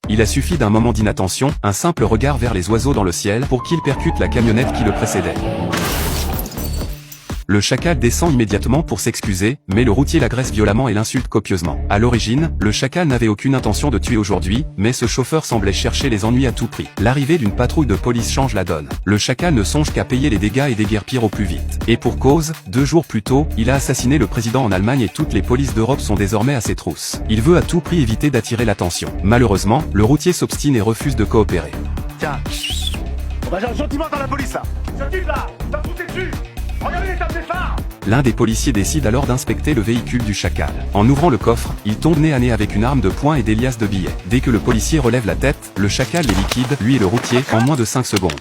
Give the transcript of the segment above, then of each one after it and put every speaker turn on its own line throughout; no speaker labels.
Il a suffi d'un moment d'inattention, un simple regard vers les oiseaux dans le ciel pour qu'il percute la camionnette qui le précédait. Le chacal descend immédiatement pour s'excuser, mais le routier l'agresse violemment et l'insulte copieusement. À l'origine, le chacal n'avait aucune intention de tuer aujourd'hui, mais ce chauffeur semblait chercher les ennuis à tout prix. L'arrivée d'une patrouille de police change la donne. Le chacal ne songe qu'à payer les dégâts et déguerpir au plus vite. Et pour cause, 2 jours plus tôt, il a assassiné le président en Allemagne et toutes les polices d'Europe sont désormais à ses trousses. Il veut à tout prix éviter d'attirer l'attention. Malheureusement, le routier s'obstine et refuse de coopérer.
Tiens, on va gentiment dans la police là. Ce type là, t'as poussé dessus. Regardez l'état des phares.
L'un des policiers décide alors d'inspecter le véhicule du chacal. En ouvrant le coffre, il tombe nez à nez avec une arme de poing et des liasses de billets. Dès que le policier relève la tête, le chacal les liquide, lui et le routier, en moins de 5 secondes.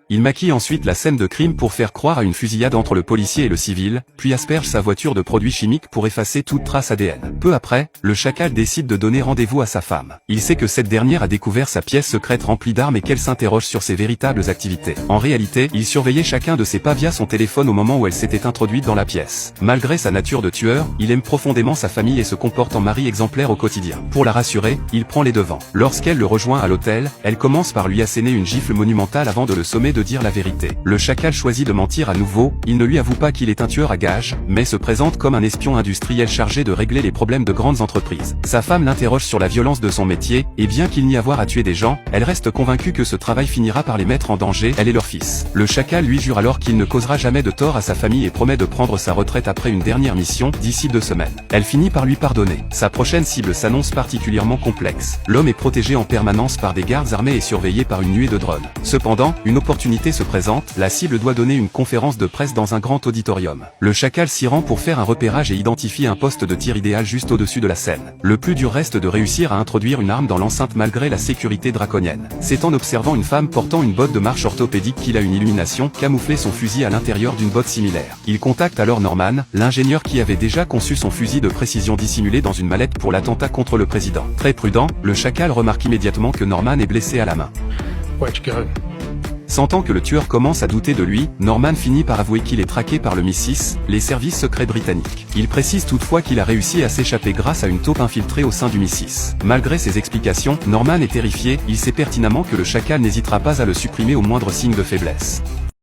Il maquille ensuite la scène de crime pour faire croire à une fusillade entre le policier et le civil, puis asperge sa voiture de produits chimiques pour effacer toute trace ADN. Peu après, le chacal décide de donner rendez-vous à sa femme. Il sait que cette dernière a découvert sa pièce secrète remplie d'armes et qu'elle s'interroge sur ses véritables activités. En réalité, il surveillait chacun de ses pas via son téléphone au moment où elle s'était introduite dans la pièce. Malgré sa nature de tueur, il aime profondément sa famille et se comporte en mari exemplaire au quotidien. Pour la rassurer, il prend les devants. Lorsqu'elle le rejoint à l'hôtel, elle commence par lui asséner une gifle monumentale avant de le sommer de dire la vérité. Le chacal choisit de mentir à nouveau, il ne lui avoue pas qu'il est un tueur à gages, mais se présente comme un espion industriel chargé de régler les problèmes de grandes entreprises. Sa femme l'interroge sur la violence de son métier, et bien qu'il n'y avoir à tuer des gens, elle reste convaincue que ce travail finira par les mettre en danger, elle et leur fils. Le chacal lui jure alors qu'il ne causera jamais de tort à sa famille et promet de prendre sa retraite après une dernière mission, d'ici 2 semaines. Elle finit par lui pardonner. Sa prochaine cible s'annonce particulièrement complexe. L'homme est protégé en permanence par des gardes armés et surveillé par une nuée de drones. Cependant, une opportunité se présente, la cible doit donner une conférence de presse dans un grand auditorium. Le chacal s'y rend pour faire un repérage et identifier un poste de tir idéal juste au-dessus de la scène. Le plus dur reste de réussir à introduire une arme dans l'enceinte malgré la sécurité draconienne. C'est en observant une femme portant une botte de marche orthopédique qu'il a une illumination, camoufler son fusil à l'intérieur d'une botte similaire. Il contacte alors Norman, l'ingénieur qui avait déjà conçu son fusil de précision dissimulé dans une mallette pour l'attentat contre le président. Très prudent, le chacal remarque immédiatement que Norman est blessé à la main. Sentant que le tueur commence à douter de lui, Norman finit par avouer qu'il est traqué par le MI6, les services secrets britanniques. Il précise toutefois qu'il a réussi à s'échapper grâce à une taupe infiltrée au sein du MI6. Malgré ses explications, Norman est terrifié, il sait pertinemment que le chacal n'hésitera pas à le supprimer au moindre signe de faiblesse.